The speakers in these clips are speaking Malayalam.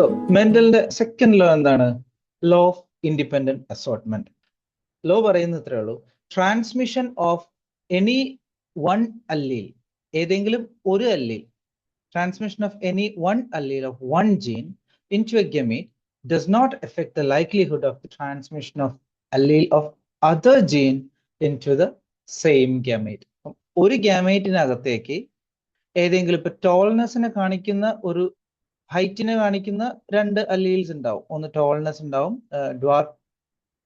So, മെന്റലിന്റെ സെക്കൻഡ് ലോ എന്താണ്? Law of independent assortment. Law പറയുന്നത് ഇത്രയേ ഉള്ളൂ. Transmission of any one allele, ഏതെങ്കിലും ഒരു allele, transmission of any one allele of one gene into a gamete does not affect the likelihood of the transmission of allele of other gene into the same gamete. ഒരു ഗ്യാമേറ്റിനകത്തേക്ക് ഏതെങ്കിലും ഇപ്പൊ ടോൾനെസ്സിനെ കാണിക്കുന്ന ഒരു ഹൈറ്റിനെ കാണിക്കുന്ന രണ്ട് അല്ലീൽസ് ഉണ്ടാവും. ഒന്ന് ടോൾനെസ് ഉണ്ടാവും, ഡ്വാർഫ്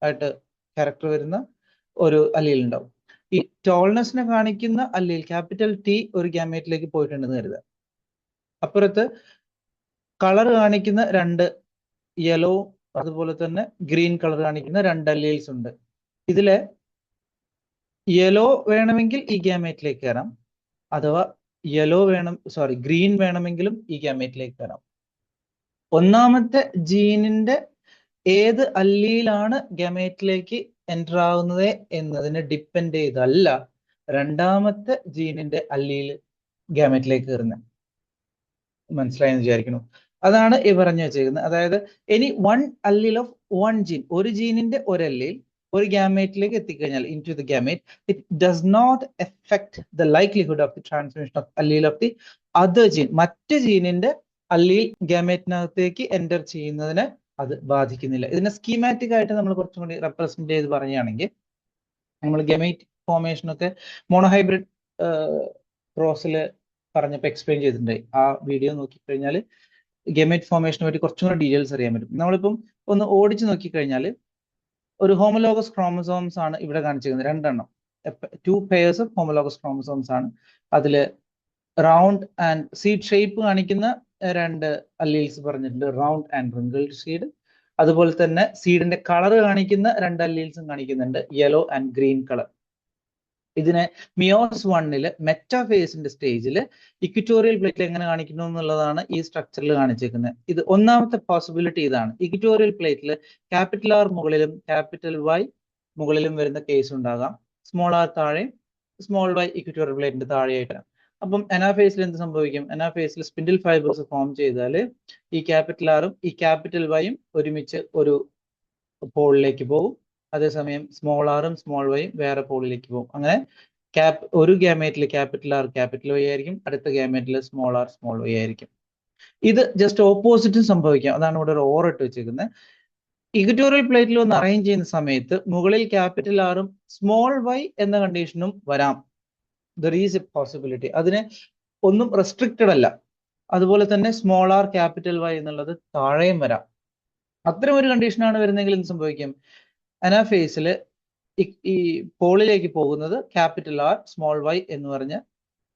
ആയിട്ട് ക്യാരക്ടർ വരുന്ന ഒരു അല്ലീൽ ഉണ്ടാവും. ഈ ടോൾനെസ്സിനെ കാണിക്കുന്ന അല്ലീൽ ക്യാപിറ്റൽ ടി ഒരു ഗ്യാമേറ്റിലേക്ക് പോയിട്ടുണ്ടെന്ന് കരുതുക. അപ്പുറത്ത് കളർ കാണിക്കുന്ന രണ്ട് യെല്ലോ അതുപോലെ തന്നെ ഗ്രീൻ കളർ കാണിക്കുന്ന രണ്ട് അല്ലീൽസ് ഉണ്ട്. ഇതിലെ യെല്ലോ വേണമെങ്കിൽ ഈ ഗ്യാമേറ്റിലേക്ക് കയറാം, അഥവാ ഗ്രീൻ വേണമെങ്കിലും ഈ ഗ്യാമേറ്റിലേക്ക് കയറാം. ഒന്നാമത്തെ ജീനിന്റെ ഏത് അല്ലീലാണ് ഗ്യാമേറ്റിലേക്ക് എൻ്റർ ആവുന്നത് എന്നതിനെ ഡിപ്പെൻഡ് ചെയ്തല്ല രണ്ടാമത്തെ ജീനിന്റെ അല്ലീൽ ഗ്യാമേറ്റിലേക്ക് കയറുന്നത്. മനസ്സിലായെന്ന് വിചാരിക്കുന്നു. അതാണ് ഈ പറഞ്ഞു വെച്ചേക്കുന്നത്. അതായത് any one allele of one gene, ഒരു ജീനിന്റെ ഒരു അല്ലീൽ ഒരു ഗ്യാമേറ്റിലേക്ക് എത്തിക്കഴിഞ്ഞാൽ into the gamete, it does not effect the likelihood of the transmission of allele of the other gene. മറ്റ് ജീനിന്റെ അല്ലീൽ ഗ്യാമേറ്റിനകത്തേക്ക് എൻ്റർ ചെയ്യുന്നതിനെ അത് ബാധിക്കുന്നില്ല. ഇതിനെ സ്കീമാറ്റിക് ആയിട്ട് നമ്മൾ കുറച്ചും കൂടി റെപ്രസെന്റ് ചെയ്ത് പറയുകയാണെങ്കിൽ, നമ്മൾ ഗമേറ്റ് ഫോർമേഷൻ ഒക്കെ മോണോഹൈബ്രിഡ് ക്രോസിൽ പറഞ്ഞപ്പോൾ എക്സ്പ്ലെയിൻ ചെയ്തിട്ടുണ്ട്. ആ വീഡിയോ നോക്കിക്കഴിഞ്ഞാൽ ഗമേറ്റ് ഫോർമേഷനെ പറ്റി കുറച്ചും കൂടി ഡീറ്റെയിൽസ് അറിയാൻ പറ്റും. നമ്മളിപ്പം ഒന്ന് ഓടിച്ച് നോക്കിക്കഴിഞ്ഞാൽ ഒരു ഹോമോലോഗസ് ക്രോമസോംസ് ആണ് ഇവിടെ കാണിച്ചിരിക്കുന്നത്, രണ്ടെണ്ണം, 2 pairs ഓഫ് ഹോമോലോഗസ് ക്രോമസോംസ് ആണ്. അതിൽ റൗണ്ട് ആൻഡ് സീഡ് ഷേപ്പ് കാണിക്കുന്ന രണ്ട് അല്ലീൽസ് പറഞ്ഞിട്ടുണ്ട്, റൗണ്ട് ആൻഡ് റിങ്കിൾഡ് സീഡ്. അതുപോലെ തന്നെ സീഡിന്റെ കളർ കാണിക്കുന്ന രണ്ട് അല്ലീൽസും കാണിക്കുന്നുണ്ട്, യെല്ലോ ആൻഡ് ഗ്രീൻ കളർ. ഇതിനെ മിയോസ് 1 മെറ്റാഫേസിന്റെ സ്റ്റേജിൽ ഇക്വിറ്റോറിയൽ പ്ലേറ്റിൽ എങ്ങനെ കാണിക്കുന്നു എന്നുള്ളതാണ് ഈ സ്ട്രക്ചറിൽ കാണിച്ചിരിക്കുന്നത്. ഇത് ഒന്നാമത്തെ പോസിബിലിറ്റി ഇതാണ്. ഇക്വിറ്റോറിയൽ പ്ലേറ്റിൽ ക്യാപിറ്റൽ ആർ മുകളിലും ക്യാപിറ്റൽ വൈ മുകളിലും വരുന്ന കേസ് ഉണ്ടാകാം, സ്മോൾ ആർ താഴെയും സ്മോൾ വൈ ഇക്വിറ്റോറിയൽ പ്ലേറ്റിന്റെ താഴെയായിട്ടാണ്. അപ്പം അനാഫേസിൽ എന്ത് സംഭവിക്കും? അനാഫേസിൽ സ്പിൻഡിൽ ഫൈബേഴ്സ് ഫോം ചെയ്താൽ ഈ ക്യാപിറ്റൽ ആറും ഈ ക്യാപിറ്റൽ വൈയും ഒരുമിച്ച് ഒരു പോളിലേക്ക് പോകും. അതേസമയം സ്മോൾ ആറും സ്മോൾ വൈയും വേറെ പോളിലേക്ക് പോകും. അങ്ങനെ ഒരു ഗ്യാമേറ്റിൽ ക്യാപിറ്റൽ ആർ ക്യാപിറ്റൽ വൈ ആയിരിക്കും, അടുത്ത ഗ്യാമേറ്റിൽ സ്മോൾ ആർ സ്മോൾ വൈ ആയിരിക്കും. ഇത് ജസ്റ്റ് ഓപ്പോസിറ്റും സംഭവിക്കാം. അതാണ് ഇവിടെ ഒരു ഓർ ഇട്ട് വെച്ചിരിക്കുന്നത്. ഇക്വിറ്റോറിയൽ പ്ലേറ്റിൽ ഒന്ന് അറേഞ്ച് ചെയ്യുന്ന സമയത്ത് മുകളിൽ ക്യാപിറ്റൽ ആറും സ്മോൾ വൈ എന്ന കണ്ടീഷനും വരാം. There is A possibility. അതിന് ഒന്നും റെസ്ട്രിക്റ്റഡ് അല്ല. അതുപോലെ തന്നെ സ്മോൾ ആർ ക്യാപിറ്റൽ വൈ എന്നുള്ളത് താഴെയും വരാം. അത്തരം ഒരു കണ്ടീഷനാണ് വരുന്നതെങ്കിൽ എന്ത് സംഭവിക്കും? അനാഫേസിൽ ഈ പോളിലേക്ക് പോകുന്നത് ക്യാപിറ്റൽ ആർ സ്മോൾ വൈ എന്ന് പറഞ്ഞ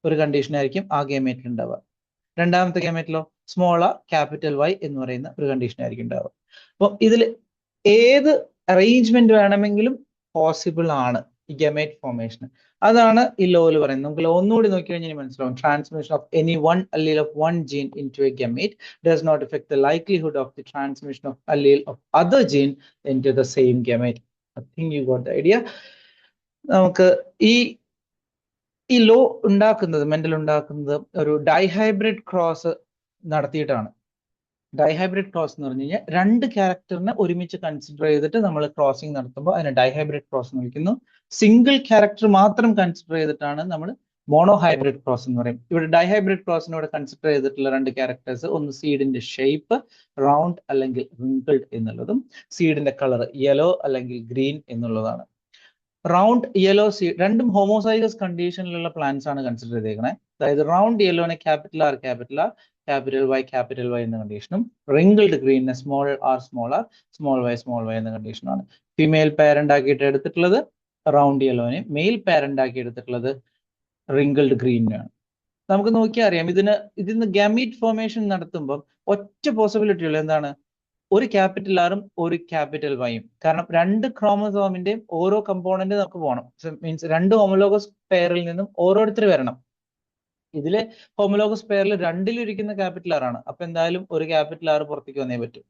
ഒരു കണ്ടീഷൻ ആയിരിക്കും ആ ഗാമേറ്റിൽ ഉണ്ടാവുക. രണ്ടാമത്തെ ഗാമേറ്റിലോ സ്മോൾ ആർ ക്യാപിറ്റൽ വൈ എന്ന് പറയുന്ന ഒരു കണ്ടീഷൻ ആയിരിക്കും ഉണ്ടാവുക. അപ്പം ഇതിൽ ഏത് അറേഞ്ച്മെന്റ് വേണമെങ്കിലും പോസിബിൾ ആണ് ഈ ഗാമേറ്റ് ഫോർമേഷൻ. അതാണ് ഈ ലോയിൽ പറയുന്നത്. നമുക്ക് ലോ ഒന്നുകൂടി നോക്കി കഴിഞ്ഞാൽ മനസ്സിലാവും. Transmission of any one allele of one gene into a gamete does not effect the likelihood of the transmission of allele of other gene into the same gamete. I think you got the idea. നമുക്ക് ഈ ലോ ഉണ്ടാക്കുന്നത്, മെന്റൽ ഉണ്ടാക്കുന്നത് ഒരു ഡൈഹൈബ്രിഡ് ക്രോസ് നടത്തിയിട്ടാണ്. ഡൈഹൈബ്രിഡ് ക്രോസ് എന്ന് പറഞ്ഞു കഴിഞ്ഞാൽ രണ്ട് ക്യാരക്ടറിനെ ഒരുമിച്ച് കൺസിഡർ ചെയ്തിട്ട് നമ്മൾ ക്രോസിംഗ് നടത്തുമ്പോൾ അതിനെ ഡൈഹൈബ്രിഡ് ക്രോസ് എന്ന് വിളിക്കുന്നു. സിംഗിൾ ക്യാരക്ടർ മാത്രം കൺസിഡർ ചെയ്തിട്ടാണ് നമ്മൾ മോണോഹൈബ്രിഡ് ക്രോസ് എന്ന് പറയും. ഇവിടെ ഡൈഹൈബ്രിഡ് ക്രോസിനോട് കൺസിഡർ ചെയ്തിട്ടുള്ള രണ്ട് ക്യാരക്ടേഴ്സ്, ഒന്ന് സീഡിന്റെ ഷേപ്പ് റൗണ്ട് അല്ലെങ്കിൽ റിങ്കിൾഡ് എന്നുള്ളതും സീഡിന്റെ കളർ യെല്ലോ അല്ലെങ്കിൽ ഗ്രീൻ എന്നുള്ളതാണ്. റൗണ്ട് യെല്ലോ സീഡ് രണ്ടും ഹോമോസൈഗസ് കണ്ടീഷനിലുള്ള പ്ലാന്റ്സ് ആണ് കൺസിഡർ ചെയ്തേക്കുന്നത്. അതായത് റൗണ്ട് യെല്ലോനെ ക്യാപിറ്റൽ ആർ ക്യാപിറ്റൽ വൈ എന്ന കണ്ടീഷനും റിങ്കിൾഡ് ഗ്രീനിനെ സ്മോൾ ആർ സ്മോൾ വൈ എന്ന കണ്ടീഷനാണ്. ഫീമെയിൽ പാരന്റ് ആക്കിയിട്ട് എടുത്തിട്ടുള്ളത് റൗണ്ട് യെല്ലോനെയും മെയിൽ പാരന്റ് ആക്കി എടുത്തിട്ടുള്ളത് റിങ്കിൾഡ് ഗ്രീനിനെയാണ്. നമുക്ക് നോക്കിയാൽ അറിയാം, ഇതിന് ഗാമീറ്റ് ഫോർമേഷൻ നടത്തുമ്പോൾ ഒറ്റ പോസിബിലിറ്റി ഉള്ളൂ. എന്താണ്? ഒരു ക്യാപിറ്റൽ ആറും ഒരു ക്യാപിറ്റൽ വൈയും. കാരണം രണ്ട് ക്രോമസോമിന്റെയും ഓരോ കമ്പോണന്റ് നമുക്ക് പോകണം. മീൻസ് രണ്ട് ഹോമോലോഗസ് പെയറിൽ നിന്നും ഓരോരുത്തർ വരണം. ഇതിലെ ഹോമോലോഗസ് പെയറിൽ രണ്ടിലിരിക്കുന്ന ക്യാപിറ്റൽ ആർ ആണ്, അപ്പൊ എന്തായാലും ഒരു ക്യാപിറ്റൽ ആർ പുറത്തേക്ക് വന്നേ പറ്റൂ.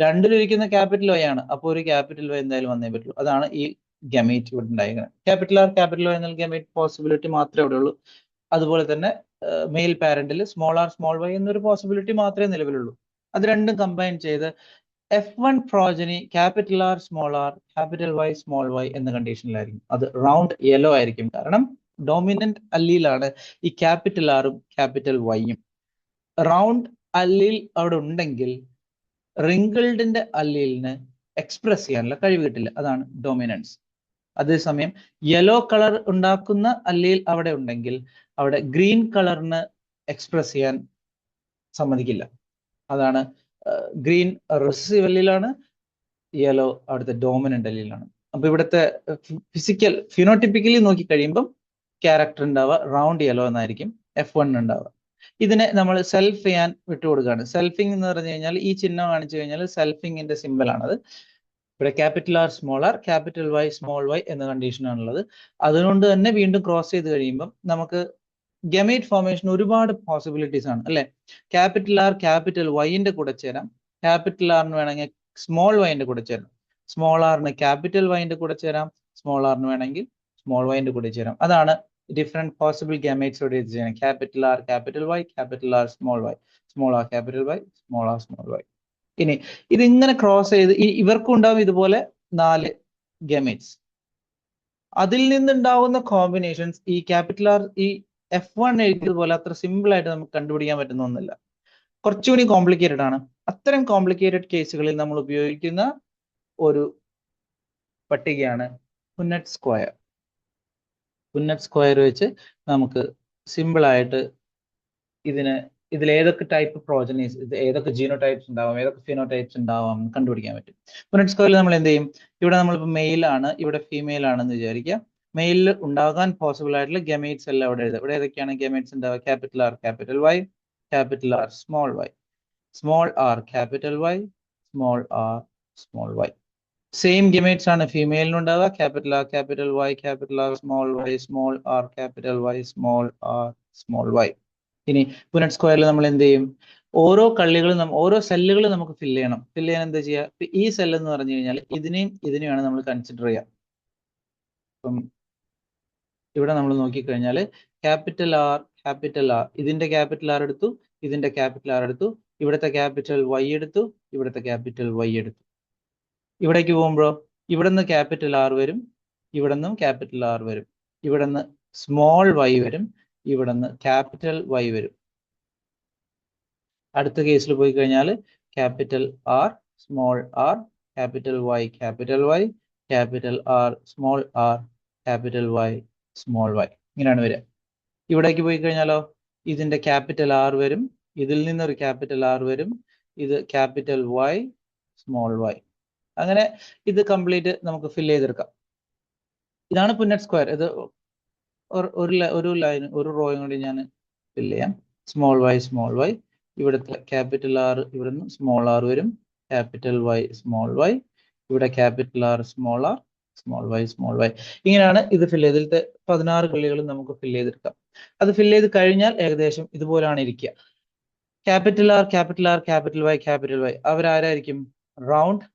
രണ്ടിലിരിക്കുന്ന ക്യാപിറ്റൽ വൈ ആണ്, അപ്പോൾ ഒരു ക്യാപിറ്റൽ വൈ എന്തായാലും വന്നേ പറ്റൂ. അതാണ് ഈ ഗമേറ്റ് ഇവിടെ ഉണ്ടായിരിക്കുന്നത്. ക്യാപിറ്റൽ ആർ ക്യാപിറ്റൽ വൈ എന്നുള്ള ഗമേറ്റ് പോസിബിലിറ്റി മാത്രമേ ഇവിടെ ഉള്ളൂ. അതുപോലെ തന്നെ മെയിൽ പാരന്റിൽ സ്മോൾ ആർ സ്മോൾ വൈ എന്നൊരു പോസിബിലിറ്റി മാത്രമേ നിലവിലുള്ളൂ. അത് രണ്ടും കമ്പൈൻ ചെയ്ത് F1 progeny capital R capital Y small Y എന്ന കണ്ടീഷനിലായിരിക്കും. അത് റൗണ്ട് യെല്ലോ ആയിരിക്കും. കാരണം ഡോമിനന്റ് അല്ലീലാണ് ഈ ക്യാപിറ്റൽ ആറും ക്യാപിറ്റൽ വൈയും. റൗണ്ട് അല്ലീൽ അവിടെ ഉണ്ടെങ്കിൽ റിങ്കിൾഡിന്റെ അല്ലീലിന് എക്സ്പ്രസ് ചെയ്യാനുള്ള കഴിവ് കിട്ടില്ല. അതാണ് ഡോമിനൻസ്. അതേസമയം യെല്ലോ കളർ ഉണ്ടാക്കുന്ന അല്ലീൽ അവിടെ ഉണ്ടെങ്കിൽ അവിടെ ഗ്രീൻ കളറിന് എക്സ്പ്രസ് ചെയ്യാൻ സമ്മതിക്കില്ല. അതാണ് ഗ്രീൻ റിസസീവ് അല്ലീലാണ്, യെല്ലോ അവിടുത്തെ ഡോമിനന്റ് അല്ലീലാണ്. അപ്പൊ ഇവിടുത്തെ ഫിസിക്കൽ ഫിനോട്ടിപ്പിക്കലി നോക്കി കഴിയുമ്പം ക്യാരക്ടർ ഉണ്ടാവുക റൗണ്ട് യെല്ലോ എന്നായിരിക്കും F1 ഉണ്ടാവുക. ഇതിനെ നമ്മൾ സെൽഫ് ചെയ്യാൻ വിട്ടുകൊടുക്കുകയാണ്. സെൽഫിംഗ് എന്ന് പറഞ്ഞു കഴിഞ്ഞാൽ ഈ ചിഹ്നം കാണിച്ചു കഴിഞ്ഞാൽ സെൽഫിങ്ങിന്റെ സിമ്പിൾ ആണത്. ഇവിടെ capital R capital Y small Y എന്ന കണ്ടീഷനാണുള്ളത്. അതുകൊണ്ട് തന്നെ വീണ്ടും ക്രോസ് ചെയ്ത് കഴിയുമ്പം നമുക്ക് ഗമേറ്റ് ഫോർമേഷൻ ഒരുപാട് പോസിബിലിറ്റീസ് ആണ് അല്ലെ. ക്യാപിറ്റൽ ആർ ക്യാപിറ്റൽ വൈന്റെ കൂടെ ചേരാം, ക്യാപിറ്റൽ ആറിന് വേണമെങ്കിൽ സ്മോൾ വൈന്റെ കൂടെ ചേരാം, സ്മോൾ ആറിന് ക്യാപിറ്റൽ വൈന്റെ കൂടെ ചേരാം, സ്മോൾ ആറിന് വേണമെങ്കിൽ സ്മോൾ വൈന്റെ കൂടെ ചേരാം. അതാണ് ഡിഫറെന്റ് പോസിബിൾ ഗമേറ്റ്സോടെ ഇത് ചെയ്യണം. Capital R capital Y, capital R small Y, small R capital Y, small R small Y. ഇനി ഇതിങ്ങനെ ക്രോസ് ചെയ്ത് ഇവർക്കും ഉണ്ടാവും ഇതുപോലെ 4 ഗമേറ്റ്സ്. അതിൽ നിന്നുണ്ടാവുന്ന കോമ്പിനേഷൻസ് ഈ ക്യാപിറ്റൽ ആർ ഈ F1 എഴുതിയതുപോലെ അത്ര സിമ്പിൾ ആയിട്ട് നമുക്ക് കണ്ടുപിടിക്കാൻ പറ്റുന്ന ഒന്നുമില്ല. കുറച്ചുകൂടി കോംപ്ലിക്കേറ്റഡ് ആണ്. അത്തരം കോംപ്ലിക്കേറ്റഡ് കേസുകളിൽ നമ്മൾ ഉപയോഗിക്കുന്ന ഒരു പട്ടികയാണ് പുന്നറ്റ് സ്ക്വയർ. പുന്നറ്റ് സ്ക്വയർ വെച്ച് നമുക്ക് സിമ്പിൾ ആയിട്ട് ഇതിൽ ഏതൊക്കെ ടൈപ്പ് പ്രോജനീസ്, ഏതൊക്കെ ജീനോടൈപ്സ് ഉണ്ടാവാം, ഏതൊക്കെ ഫിനോടൈപ്സ് ഉണ്ടാവാം കണ്ടുപിടിക്കാൻ പറ്റും. പുന്നറ്റ് സ്ക്വയറിൽ നമ്മൾ എന്ത് ചെയ്യും? ഇവിടെ നമ്മളിപ്പോൾ മെയിൽ ആണ്, ഇവിടെ ഫീമെയിൽ ആണെന്ന് വിചാരിക്കുക. മെയിലിൽ ഉണ്ടാകാൻ പോസിബിൾ ആയിട്ടുള്ള ഗമേറ്റ്സ് എല്ലാം ഇവിടെ എഴുതുക. ഇവിടെ ഏതൊക്കെയാണ് ഗമേറ്റ്സ് ഉണ്ടാവുക? Capital R capital Y, capital R small Y, small R capital Y, small R small Y. Same gametes ആണ് ഫീമെയിലിനുണ്ടാവുക. Capital R capital Y, capital R small Y, small R capital Y, small R small Y. ഇനി പുന്നറ്റ് സ്ക്വയറിൽ നമ്മൾ എന്ത് ചെയ്യും? ഓരോ കള്ളികളും ഓരോ സെല്ലുകളും നമുക്ക് ഫില്ല് ചെയ്യണം. ഫില്ല് ചെയ്യാൻ എന്താ ചെയ്യുക? ഈ സെൽ എന്ന് പറഞ്ഞു കഴിഞ്ഞാൽ ഇതിനെയാണ് നമ്മൾ കൺസിഡർ ചെയ്യുക. അപ്പം ഇവിടെ നമ്മൾ നോക്കിക്കഴിഞ്ഞാൽ ക്യാപിറ്റൽ ആർ ഇതിന്റെ ക്യാപിറ്റൽ ആർ എടുത്തു, ഇതിന്റെ ക്യാപിറ്റൽ ആർ എടുത്തു, ഇവിടുത്തെ ക്യാപിറ്റൽ വൈ എടുത്തു, ഇവിടുത്തെ ക്യാപിറ്റൽ വൈ എടുത്തു. ഇവിടേക്ക് പോകുമ്പോഴോ ഇവിടെ നിന്ന് ക്യാപിറ്റൽ ആർ വരും, ഇവിടെ നിന്നും ക്യാപിറ്റൽ ആർ വരും, ഇവിടെ നിന്ന് സ്മോൾ വൈ വരും, ഇവിടെ നിന്ന് ക്യാപിറ്റൽ വൈ വരും. അടുത്ത കേസിൽ പോയി കഴിഞ്ഞാൽ capital R small R, capital Y, capital Y, capital R small R, capital Y, small Y. ഇങ്ങനെയാണ് വരിക. ഇവിടേക്ക് പോയി കഴിഞ്ഞാലോ ഇതിന്റെ ക്യാപിറ്റൽ ആർ വരും, ഇതിൽ നിന്നൊരു ക്യാപിറ്റൽ ആർ വരും, ഇത് ക്യാപിറ്റൽ വൈ, സ്മോൾ വൈ. അങ്ങനെ ഇത് കംപ്ലീറ്റ് നമുക്ക് ഫില്ല് ചെയ്തെടുക്കാം. ഇതാണ് പുന്നറ്റ് സ്ക്വയർ. ഇത് ഒരു ലൈൻ ഒരു റോയും കൂടി ഞാൻ ഫില്ല് ചെയ്യാം. സ്മോൾ വൈ, ഇവിടുത്തെ ക്യാപിറ്റൽ ആർ ഇവിടെ നിന്ന് സ്മോൾ ആർ വരും, ക്യാപിറ്റൽ വൈ, സ്മോൾ വൈ, ഇവിടെ capital R small R, small Y. ഇങ്ങനെയാണ് ഇത് ഫില്ല് ചെയ്ത്. ഇതിലത്തെ 16 കള്ളികളും നമുക്ക് ഫില്ല് ചെയ്തെടുക്കാം. അത് ഫില്ല് ചെയ്ത് കഴിഞ്ഞാൽ ഏകദേശം ഇതുപോലാണ് ഇരിക്കുക. ക്യാപിറ്റൽ ആർ ക്യാപിറ്റൽ വൈ അവരാരായിരിക്കും? Round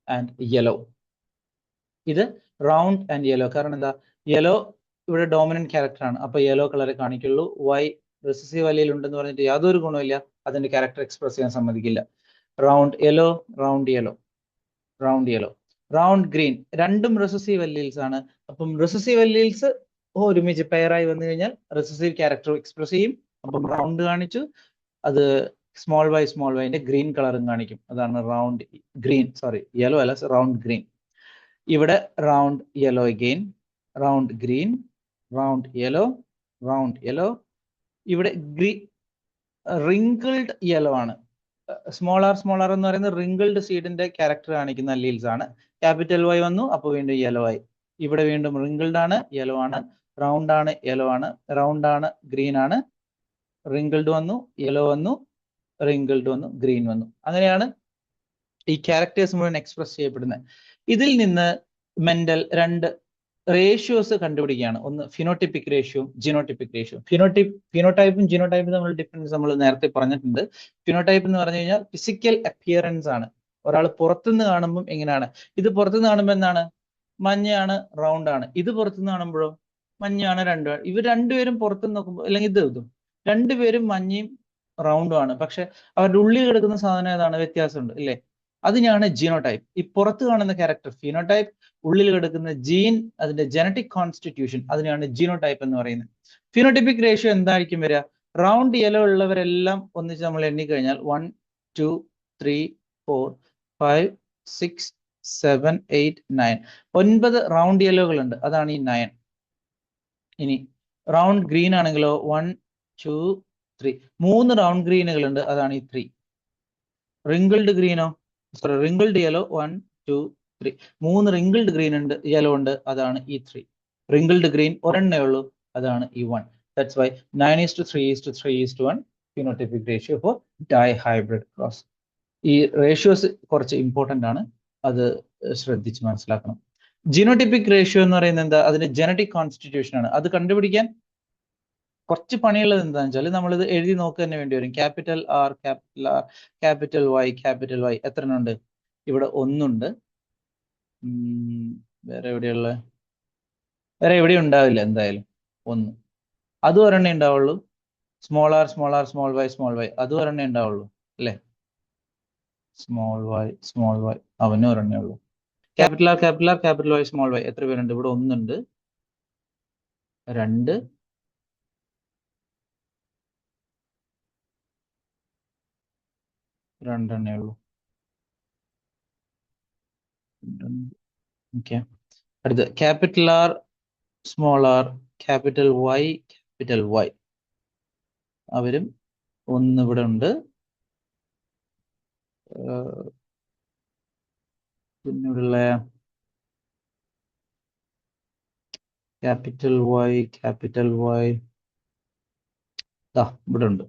and yellow. ഇത് റൗണ്ട് ആൻഡ് യെല്ലോ. കാരണം എന്താ? യെല്ലോ ഇവിടെ ഡോമിനന്റ് ക്യാരക്ടർ ആണ്, അപ്പൊ യെല്ലോ കളറെ കാണിക്കുള്ളൂ. വൈ റിസസീവ് അല്ലീൽ ഉണ്ടെന്ന് പറഞ്ഞിട്ട് യാതൊരു ഗുണമില്ല, അതിന്റെ ക്യാരക്ടർ എക്സ്പ്രസ് ചെയ്യാൻ സമ്മതിക്കില്ല. Round yellow, round green. രണ്ടും റിസസീവ് അല്ലീൽസ് ആണ്. അപ്പം റിസസീവ് അല്ലീൽസ് ഒരുമിച്ച് പെയറായി വന്നു കഴിഞ്ഞാൽ റിസസീവ് ക്യാരക്ടർ എക്സ്പ്രസ് ചെയ്യും. അപ്പം റൗണ്ട് കാണിച്ചു, അത് സ്മോൾ വൈന്റെ ഗ്രീൻ കളറും കാണിക്കും. അതാണ് റൗണ്ട് ഗ്രീൻ, യെല്ലോ അല്ല, റൗണ്ട് ഗ്രീൻ. ഇവിടെ round yellow again, round green, round yellow. ഇവിടെ റിങ്കിൾഡ് യെല്ലോ ആണ്. സ്മോൾ ആർ എന്ന് പറയുന്നത് റിങ്കിൾഡ് സീഡിന്റെ ക്യാരക്ടർ കാണിക്കുന്ന അല്ലീൽസ് ആണ്. ക്യാപിറ്റൽ വൈ വന്നു, അപ്പോൾ വീണ്ടും യെല്ലോ ആയി. ഇവിടെ വീണ്ടും റിങ്കിൾഡ് ആണ്, യെല്ലോ ആണ്, റൗണ്ട് ആണ്, യെല്ലോ ആണ്, റൗണ്ട് ആണ്, ഗ്രീൻ ആണ്, റിങ്കിൾഡ് വന്നു, യെല്ലോ വന്നു, റിങ്കിൾഡ് വന്നു, ഗ്രീൻ വന്നു. അങ്ങനെയാണ് ഈ ക്യാരക്ടേഴ്സ് മുഴുവൻ എക്സ്പ്രസ് ചെയ്യപ്പെടുന്നത്. ഇതിൽ നിന്ന് മെന്റൽ 2 റേഷ്യോസ് കണ്ടുപിടിക്കുകയാണ്. ഒന്ന് ഫിനോട്ടിപ്പിക് റേഷ്യോ, ജിനോട്ടിപ്പിക് റേഷ്യോ. ഫിനോടൈപ്പും ജിനോടൈപ്പും തമ്മിൽ ഡിഫറൻസ് നമ്മൾ നേരത്തെ പറഞ്ഞിട്ടുണ്ട്. ഫിനോടൈപ്പ് എന്ന് പറഞ്ഞു കഴിഞ്ഞാൽ ഫിസിക്കൽ അപ്പിയറൻസ് ആണ്. ഒരാൾ പുറത്തുനിന്ന് കാണുമ്പോൾ എങ്ങനെയാണ്? ഇത് പുറത്തുനിന്ന് കാണുമ്പോൾ എന്താണ്? മഞ്ഞയാണ്, റൗണ്ട് ആണ്. ഇത് പുറത്തുനിന്ന് കാണുമ്പോഴോ മഞ്ഞയാണ്, ഇവർ രണ്ടുപേരും പുറത്തുനിന്ന് നോക്കുമ്പോൾ, അല്ലെങ്കിൽ ഇതും രണ്ടുപേരും മഞ്ഞയും റൗണ്ടും ആണ്, പക്ഷെ അവരുടെ ഉള്ളിൽ കിടക്കുന്ന സാധനം ഏതാണ്, വ്യത്യാസമുണ്ട് ഇല്ലേ? അതിനെയാണ് ജീനോടൈപ്പ്. ഈ പുറത്ത് കാണുന്ന ക്യാരക്ടർ ഫിനോടൈപ്പ്, ഉള്ളിൽ കിടക്കുന്ന ജീൻ, അതിന്റെ ജനറ്റിക് കോൺസ്റ്റിറ്റ്യൂഷൻ, അതിനെയാണ് ജീനോടൈപ്പ് എന്ന് പറയുന്നത്. ഫിനോടിപ്പിക് റേഷ്യോ എന്തായിരിക്കും വരിക? റൗണ്ട് യെല്ലോ ഉള്ളവരെല്ലാം ഒന്നിച്ച് നമ്മൾ എണ്ണിക്കഴിഞ്ഞാൽ 1 2 3 4 5 6 7 8 9 9 റൗണ്ട് യെല്ലോകൾ ഉണ്ട്, അതാണ് ഈ 9. ഇനി റൗണ്ട് ഗ്രീൻ ആണെങ്കിലോ 1 2 3 3 റൗണ്ട് ഗ്രീനുകൾ ഉണ്ട്, അതാണ് ഈ 3. Wrinkled green or, sorry wrinkled yellow 1 2 3 3 wrinkled green ഉണ്ട്, യെല്ലോ ഉണ്ട്, അതാണ് ഈ 3. റിങ്കിൾഡ് ഗ്രീൻ ഒരെണ്ണേ ഉള്ളൂ, അതാണ് ഈ 1. That's why 9:3:3:1 phenotypic ratio for dihybrid cross. ഈ റേഷ്യോസ് കുറച്ച് ഇമ്പോർട്ടന്റ് ആണ്, അത് ശ്രദ്ധിച്ച് മനസ്സിലാക്കണം. ജീനോടിപ്പിക് റേഷ്യോ എന്ന് പറയുന്നത് എന്താ? അതിന്റെ ജനറ്റിക് കോൺസ്റ്റിറ്റ്യൂഷൻ ആണ്. അത് കണ്ടുപിടിക്കാൻ കുറച്ച് പണിയുള്ളത് എന്താണെന്ന് വെച്ചാൽ നമ്മളിത് എഴുതി നോക്കുക തന്നെ വേണ്ടി വരും. ക്യാപിറ്റൽ ആർ, ക്യാപിറ്റൽ വൈ എത്ര എണ്ണം ഉണ്ട്? ഇവിടെ ഒന്നുണ്ട്. വേറെ എവിടെയുള്ള? വേറെ എവിടെയും ഉണ്ടാവില്ല എന്തായാലും, ഒന്ന്. അതും ഒരെണ്ണേ ഉണ്ടാവുള്ളൂ. സ്മോൾ ആർ, സ്മോൾ വൈ അതും ഒരെണ്ണേ ഉണ്ടാവുള്ളൂ അല്ലേ? സ്മോൾ വൈ അവനും ഒരെണ്ണേ ഉള്ളൂ. Capital R, capital Y, small Y എത്ര പേരുണ്ട്? ഇവിടെ ഒന്നുണ്ട്, രണ്ട്, രണ്ടെണ്ണേ ഉള്ളൂ. ഓക്കെ, അടുത്ത് capital R, small R, capital Y അവരും ഒന്ന് ഇവിടെ ഉണ്ട്. പിന്നെ ഇവിടെയുള്ള ക്യാപിറ്റൽ വൈ ഇവിടെ ഉണ്ട്,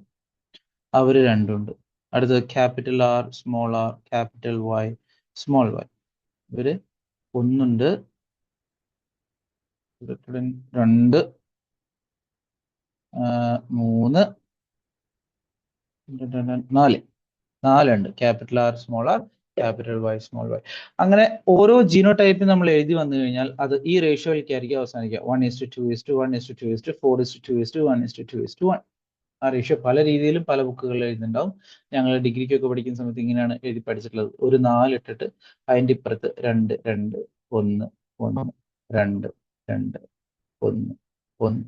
അവര് രണ്ടുണ്ട്. അടുത്തത് capital R, small R, capital Y, small Y ഇവര് ഒന്നുണ്ട്, രണ്ട്, മൂന്ന്, നാലുണ്ട്. Capital R, small R, capital Y, small Y. അങ്ങനെ ഓരോ ജീനോടൈപ്പ് നമ്മൾ എഴുതി വന്നു കഴിഞ്ഞാൽ അത് ഈ റേഷ്യോയിലേക്കായിരിക്കും അവസാനിക്കുക. 1:2:1:2:4:2 1:2:1. ആ റേഷ്യോ പല രീതിയിലും പല ബുക്കുകളിൽ എഴുതുന്നുണ്ടാവും. ഞങ്ങൾ ഡിഗ്രിക്കൊക്കെ പഠിക്കുന്ന സമയത്ത് ഇങ്ങനെയാണ് എഴുതി പഠിച്ചിട്ടുള്ളത്. ഒരു 4 ഇട്ടിട്ട് അതിൻ്റെ ഇപ്പുറത്ത് 2 2 1 1 2 2 1 1.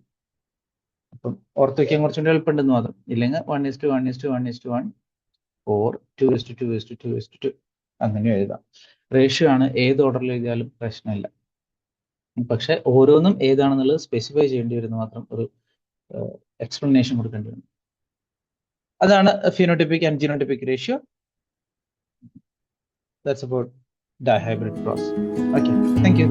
അപ്പം ഓർത്ത് വയ്ക്കാൻ കുറച്ചുകൂടി എളുപ്പമുണ്ടെന്ന് മാത്രം. ഇല്ലെങ്കിൽ 1:1:1:1 4 2:2:2:2 അങ്ങനെ എഴുതാം. റേഷ്യോ ആണ്, ഏത് ഓർഡറിൽ എഴുതിയാലും പ്രശ്നമില്ല. പക്ഷെ ഓരോന്നും ഏതാണെന്നുള്ളത് സ്പെസിഫൈ ചെയ്യേണ്ടി വരുന്ന മാത്രം ഒരു എക്സ്പ്ലനേഷൻ കൊടുക്കേണ്ടി വരും. അതാണ് phenotypic and genotypic ratio. That's about dihybrid cross. Okay, thank you.